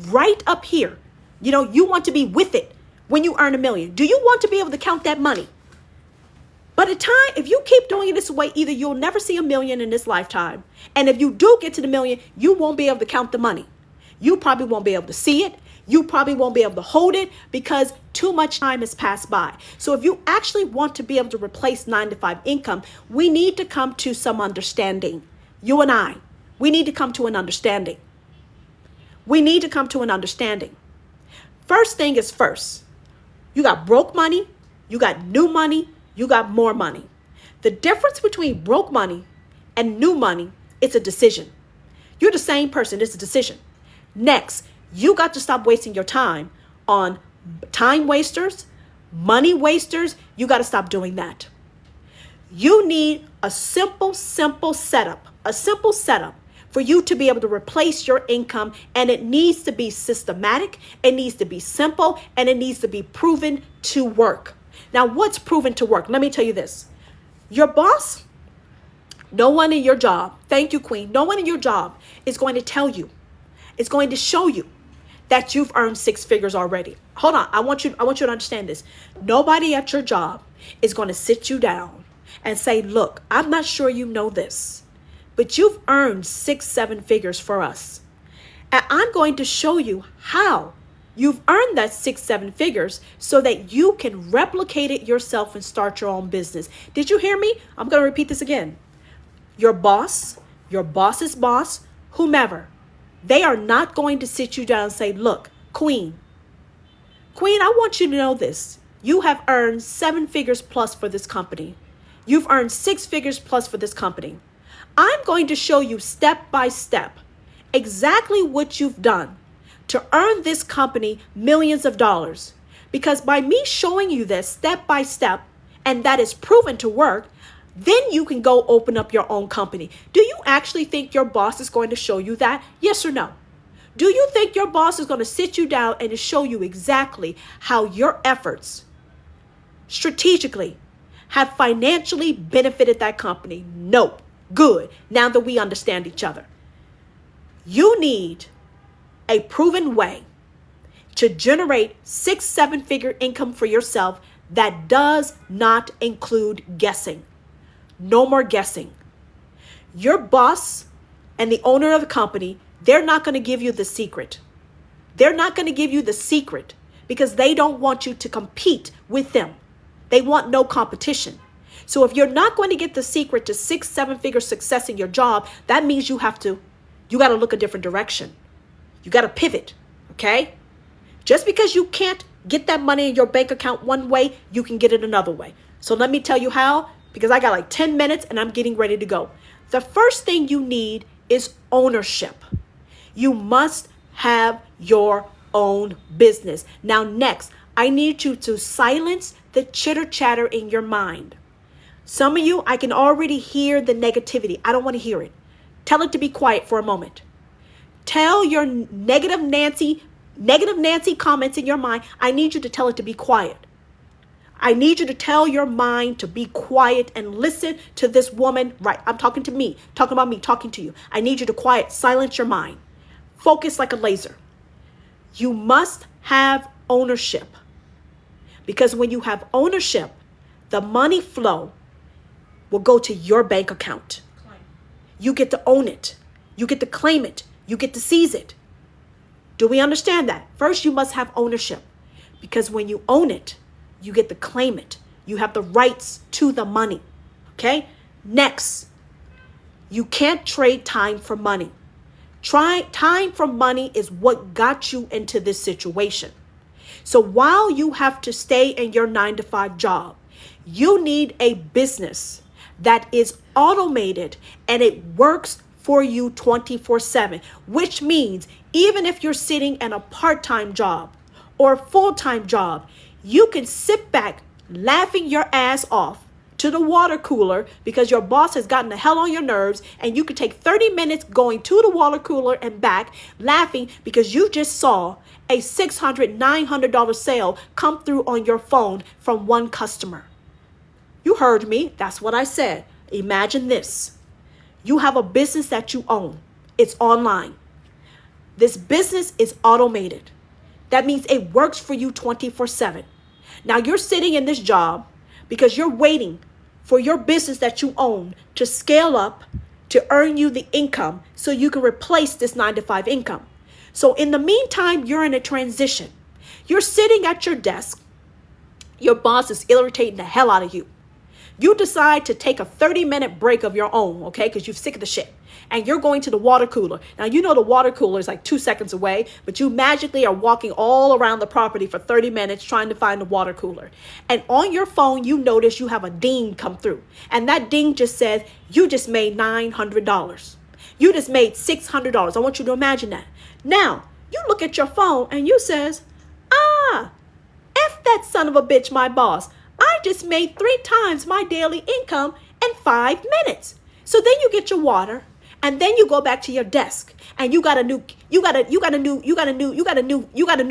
[SPEAKER 1] right up here? You want to be with it when you earn 1 million. Do you want to be able to count that money? By the time, if you keep doing it this way, either you'll never see 1 million in this lifetime. And if you do get to the 1 million, you won't be able to count the money. You probably won't be able to see it. You probably won't be able to hold it because too much time has passed by. So if you actually want to be able to replace 9-to-5 income, we need to come to some understanding. You and I, we need to come to an understanding. We need to come to an understanding. First thing is first. You got broke money, you got new money, you got more money. The difference between broke money and new money, it's a decision. You're the same person, it's a decision. Next, you got to stop wasting your time on time wasters, money wasters. You got to stop doing that. You need a simple setup for you to be able to replace your income, and it needs to be systematic, it needs to be simple, and it needs to be proven to work. Now, what's proven to work? Let me tell you this. Your boss, no one in your job, thank you, Queen, no one in your job is going to tell you, it's going to show you that you've earned 6 figures already. Hold on, I want you to understand this. Nobody at your job is going to sit you down and say, look, I'm not sure you know this, but you've earned 6-7 figures for us. And I'm going to show you how you've earned that 6-7 figures so that you can replicate it yourself and start your own business. Did you hear me? I'm going to repeat this again. Your boss, your boss's boss, whomever, they are not going to sit you down and say, look, Queen, I want you to know this. You have earned 7 figures plus for this company. You've earned 6 figures plus for this company. I'm going to show you step by step exactly what you've done to earn this company millions of dollars. Because by me showing you this step by step, and that is proven to work, then you can go open up your own company. Do you actually think your boss is going to show you that? Yes or no? Do you think your boss is going to sit you down and to show you exactly how your efforts strategically have financially benefited that company? Nope. Good. Now that we understand each other. You need a proven way to generate 6-7 figure income for yourself that does not include guessing. No more guessing. Your boss and the owner of the company, they're not going to give you the secret. They're not going to give you the secret because they don't want you to compete with them. They want no competition. So if you're not going to get the secret to 6-7 figure success in your job, that means you got to look a different direction. You got to pivot, okay? Just because you can't get that money in your bank account one way, you can get it another way. So let me tell you how. because I got like 10 minutes and I'm getting ready to go. The first thing you need is ownership. You must have your own business. Now, next, I need you to silence the chitter chatter in your mind. Some of you, I can already hear the negativity. I don't want to hear it. Tell it to be quiet for a moment. Tell your negative Nancy comments in your mind. I need you to tell it to be quiet. I need you to tell your mind to be quiet and listen to this woman. Right, I'm talking to me, talking about me, talking to you. I need you to silence your mind. Focus like a laser. You must have ownership. Because when you have ownership, the money flow will go to your bank account. You get to own it. You get to claim it. You get to seize it. Do we understand that? First, you must have ownership. Because when you own it, you get to claim it. You have the rights to the money. Okay? Next, you can't trade time for money. Time for money is what got you into this situation. So while you have to stay in your 9-to-5 job, you need a business that is automated and it works for you 24/7, which means even if you're sitting in a part-time job or a full-time job, you can sit back laughing your ass off to the water cooler because your boss has gotten the hell on your nerves, and you could take 30 minutes going to the water cooler and back laughing because you just saw a $600, $900 sale come through on your phone from one customer. You heard me. That's what I said. Imagine this. You have a business that you own. It's online. This business is automated. That means it works for you 24/7. Now you're sitting in this job because you're waiting for your business that you own to scale up to earn you the income so you can replace this 9-to-5 income. So in the meantime, you're in a transition. You're sitting at your desk. Your boss is irritating the hell out of you. You decide to take a 30-minute break of your own, okay, because you're sick of the shit. And you're going to the water cooler. Now, you know the water cooler is like 2 seconds away, but you magically are walking all around the property for 30 minutes trying to find the water cooler. And on your phone, you notice you have a ding come through. And that ding just says, you just made $900. You just made $600. I want you to imagine that. Now, you look at your phone and you says, F that son of a bitch, my boss. I just made 3 times my daily income in 5 minutes. So then you get your water and then you go back to your desk and you got a new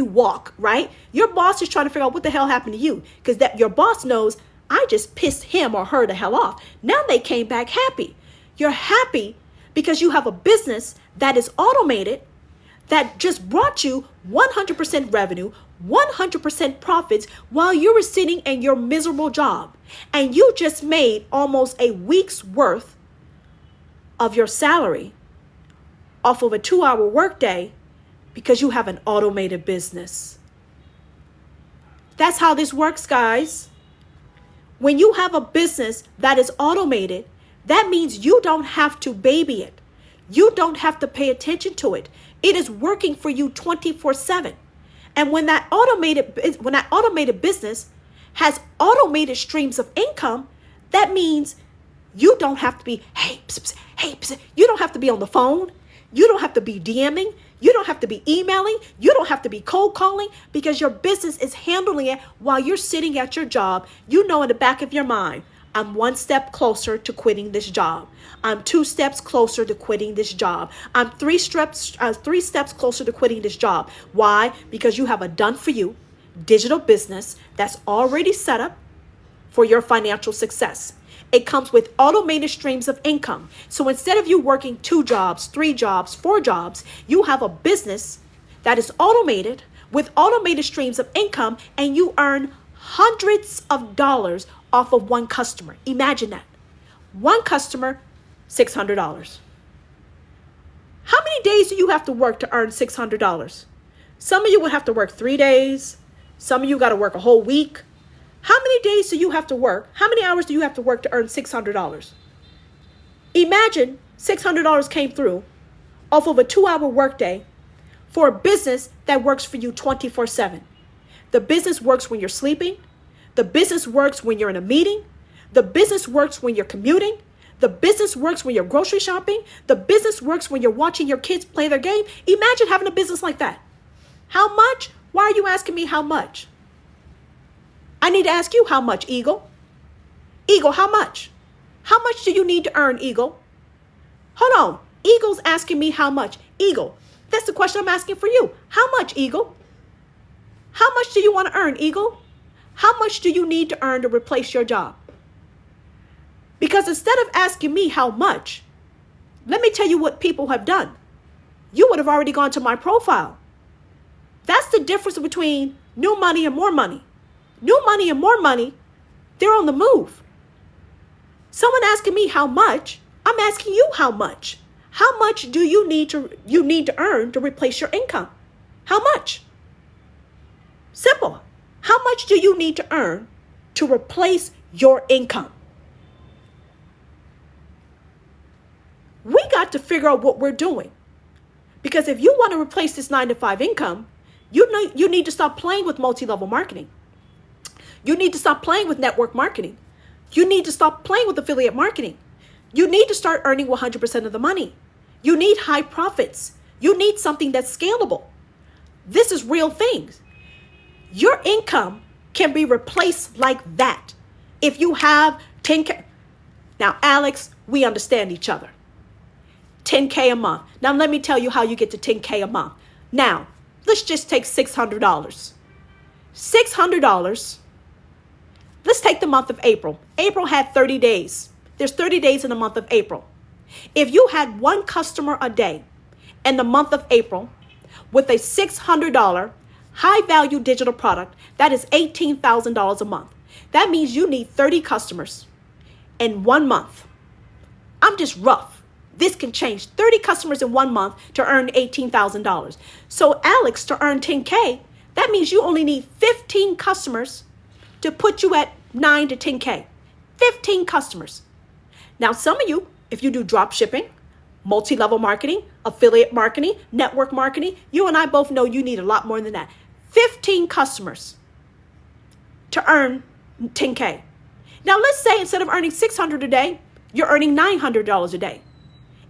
[SPEAKER 1] walk, right? Your boss is trying to figure out what the hell happened to you because that your boss knows I just pissed him or her the hell off. Now they came back happy. You're happy because you have a business that is automated that just brought you 100% revenue, 100% profits while you were sitting in your miserable job. And you just made almost a week's worth of your salary off of a 2-hour workday because you have an automated business. That's how this works, guys. When you have a business that is automated, that means you don't have to baby it. You don't have to pay attention to it. It is working for you 24/7. And when that automated business has automated streams of income, that means you don't have to be, you don't have to be on the phone. You don't have to be DMing. You don't have to be emailing. You don't have to be cold calling because your business is handling it while you're sitting at your job. You know in the back of your mind, I'm 1 step closer to quitting this job. I'm 2 steps closer to quitting this job. I'm 3 steps closer to quitting this job. Why? Because you have a done-for-you digital business that's already set up for your financial success. It comes with automated streams of income. So instead of you working 2 jobs, 3 jobs, 4 jobs, you have a business that is automated with automated streams of income, and you earn hundreds of dollars off of one customer. Imagine that. One customer, $600. How many days do you have to work to earn $600? Some of you would have to work 3 days. Some of you got to work a whole week. How many days do you have to work? How many hours do you have to work to earn $600? Imagine $600 came through off of a 2-hour workday for a business that works for you 24/7. The business works when you're sleeping. The business works when you're in a meeting. The business works when you're commuting. The business works when you're grocery shopping. The business works when you're watching your kids play their game. Imagine having a business like that. How much? Why are you asking me how much? I need to ask you how much, Eagle. Eagle, how much? How much do you need to earn, Eagle? Hold on. Eagle's asking me how much. Eagle, that's the question I'm asking for you. How much, Eagle? How much do you want to earn, Eagle? How much do you need to earn to replace your job? Because instead of asking me how much, let me tell you what people have done. You would have already gone to my profile. That's the difference between new money and more money. New money and more money, they're on the move. Someone asking me how much, I'm asking you how much. How much do you need to earn to replace your income? How much? Simple. How much do you need to earn to replace your income? We got to figure out what we're doing. Because if you want to replace this 9-to-5 income, you need to stop playing with multi-level marketing. You need to stop playing with network marketing. You need to stop playing with affiliate marketing. You need to start earning 100% of the money. You need high profits. You need something that's scalable. This is real things. Your income can be replaced like that. If you have 10K. Now, Alex, we understand each other. 10K a month. Now, let me tell you how you get to 10K a month. Now, let's just take $600. $600. Let's take the month of April. April had 30 days. There's 30 days in the month of April. If you had one customer a day in the month of April with a $600 high-value digital product, that is $18,000 a month. That means you need 30 customers in 1 month. I'm just rough. This can change. 30 customers in 1 month to earn $18,000. So Alex, to earn 10K, that means you only need 15 customers to put you at 9 to 10K. 15 customers. Now, some of you, if you do drop shipping, multi-level marketing, affiliate marketing, network marketing, you and I both know you need a lot more than that. 15 customers to earn 10K. Now, let's say instead of earning $600 a day, you're earning $900 a day.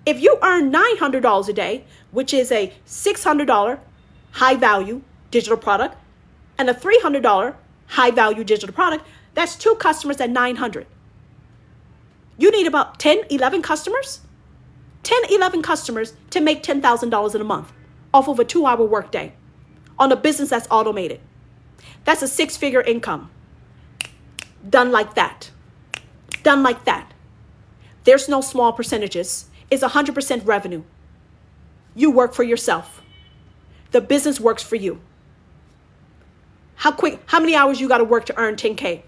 [SPEAKER 1] If you earn $900 a day, which is a $600 high-value digital product and a $300 high-value digital product, that's 2 customers at $900. You need about 10, 11 customers, 10, 11 customers to make $10,000 in a month off of a 2-hour workday on a business that's automated. That's a 6-figure income. Done like that. Done like that. There's no small percentages. It's 100% revenue. You work for yourself. The business works for you. How many hours you got to work to earn 10K?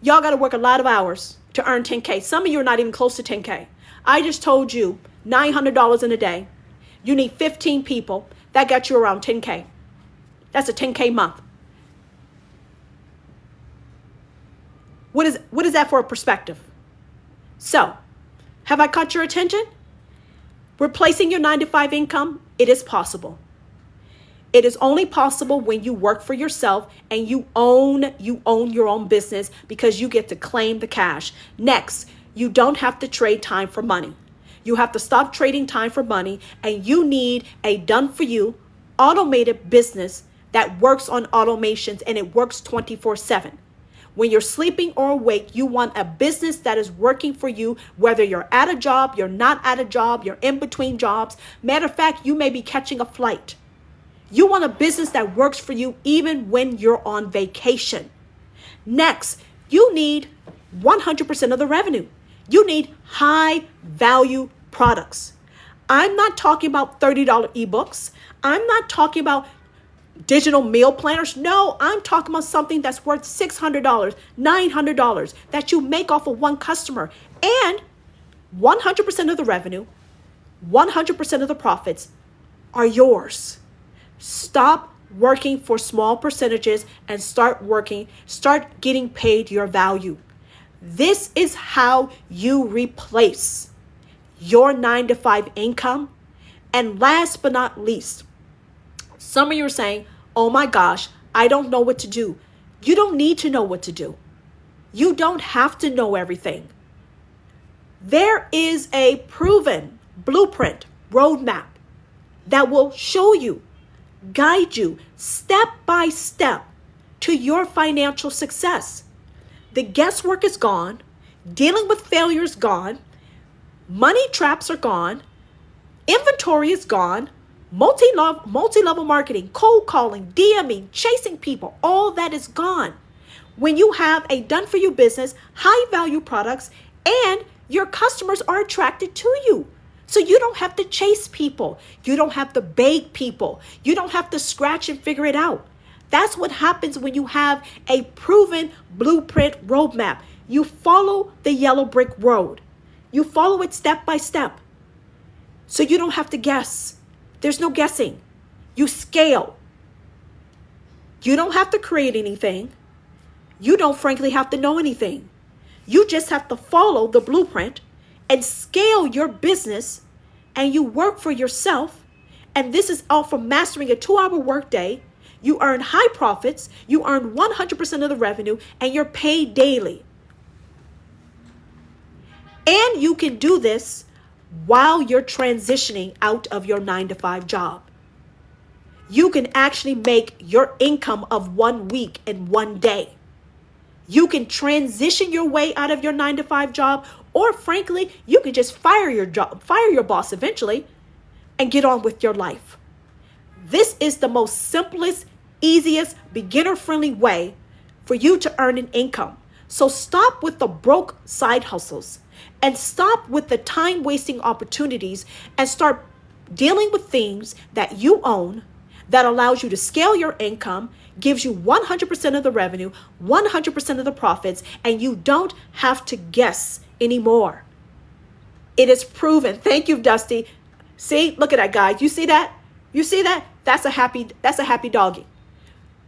[SPEAKER 1] Y'all got to work a lot of hours to earn 10K. Some of you are not even close to 10K. I just told you $900 in a day. You need 15 people. That got you around 10K. That's a 10K month. What is that for a perspective? So, have I caught your attention? Replacing your 9-to-5 income, it is possible. It is only possible when you work for yourself and you own your own business because you get to claim the cash. Next, you don't have to trade time for money. You have to stop trading time for money, and you need a done-for-you automated business that works on automations, and it works 24/7. When you're sleeping or awake, you want a business that is working for you, whether you're at a job, you're not at a job, you're in between jobs. Matter of fact, you may be catching a flight. You want a business that works for you even when you're on vacation. Next, you need 100% of the revenue. You need high value products. I'm not talking about $30 ebooks. I'm not talking about digital meal planners. No, I'm talking about something that's worth $600, $900 that you make off of one customer. And 100% of the revenue, 100% of the profits are yours. Stop working for small percentages and start getting paid your value. This is how you replace your 9-to-5 income. And last but not least, some of you are saying, oh my gosh, I don't know what to do. You don't need to know what to do. You don't have to know everything. There is a proven blueprint, roadmap that will show you, guide you step by step to your financial success. The guesswork is gone. Dealing with failure is gone. Money traps are gone. Inventory is gone. Multi-level marketing, cold calling, DMing, chasing people, all that is gone. When you have a done-for-you business, high-value products, and your customers are attracted to you. So you don't have to chase people. You don't have to beg people. You don't have to scratch and figure it out. That's what happens when you have a proven blueprint roadmap. You follow the yellow brick road. You follow it step by step. So you don't have to guess. There's no guessing. You scale. You don't have to create anything. You don't frankly have to know anything. You just have to follow the blueprint and scale your business, and you work for yourself. And this is all from mastering a 2-hour workday. You earn high profits. You earn 100% of the revenue, and you're paid daily. And you can do this while you're transitioning out of your 9-to-5 job. You can actually make your income of 1 week in 1 day. You can transition your way out of your 9-to-5 job, or frankly, you can just fire your boss eventually and get on with your life. This is the most simplest, easiest, beginner-friendly way for you to earn an income. So stop with the broke side hustles and stop with the time-wasting opportunities and start dealing with things that you own that allows you to scale your income, gives you 100% of the revenue, 100% of the profits, and you don't have to guess anymore. It is proven. Thank you, Dusty. See, look at that, guys. You see that? You see that? That's a happy doggy.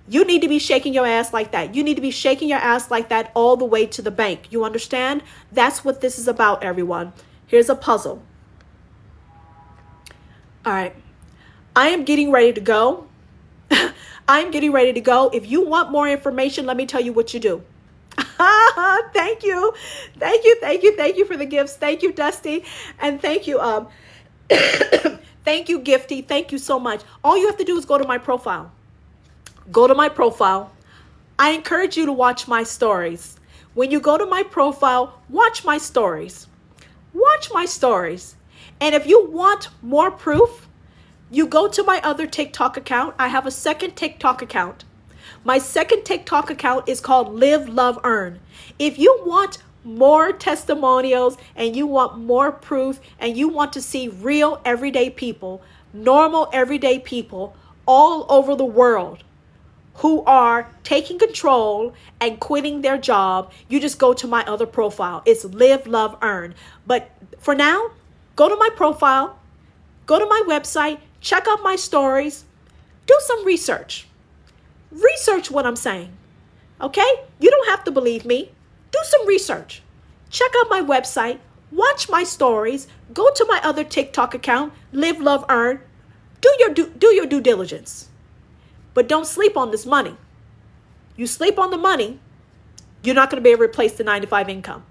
[SPEAKER 1] You need to be shaking your ass like that. You need to be shaking your ass like that all the way to the bank. You understand? That's what this is about, everyone. Here's a puzzle. All right. I am getting ready to go. I'm getting ready to go. If you want more information, let me tell you what you do. Thank you. Thank you. Thank you. Thank you for the gifts. Thank you, Dusty. And thank you. Thank you, Gifty. Thank you so much. All you have to do is go to my profile. Go to my profile. I encourage you to watch my stories. When you go to my profile, watch my stories. Watch my stories. And if you want more proof, you go to my other TikTok account. I have a second TikTok account. My second TikTok account is called Live, Love, Earn. If you want more testimonials and you want more proof and you want to see real everyday people, normal everyday people all over the world who are taking control and quitting their job, you just go to my other profile. It's Live, Love, Earn. But for now, go to my profile, go to my website, check out my stories, do some research. Research what I'm saying, okay? You don't have to believe me. Do some research. Check out my website, watch my stories, go to my other TikTok account, Live, Love, Earn. Do your due diligence. But don't sleep on this money. You sleep on the money, you're not going to be able to replace the 9-to-5 income.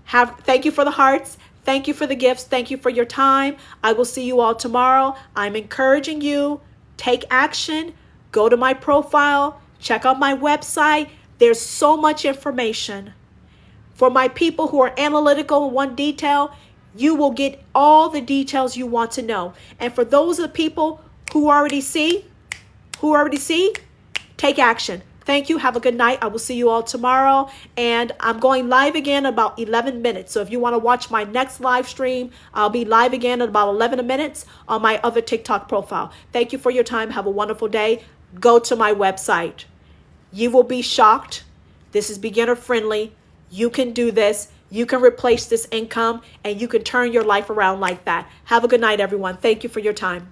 [SPEAKER 1] Thank you for the hearts. Thank you for the gifts. Thank you for your time. I will see you all tomorrow. I'm encouraging you, take action. Go to my profile. Check out my website. There's so much information. For my people who are analytical in one detail, you will get all the details you want to know. And for those of the people who already see, take action. Thank you. Have a good night. I will see you all tomorrow. And I'm going live again in about 11 minutes. So if you want to watch my next live stream, I'll be live again in about 11 minutes on my other TikTok profile. Thank you for your time. Have a wonderful day. Go to my website. You will be shocked. This is beginner friendly. You can do this. You can replace this income and you can turn your life around like that. Have a good night, everyone. Thank you for your time.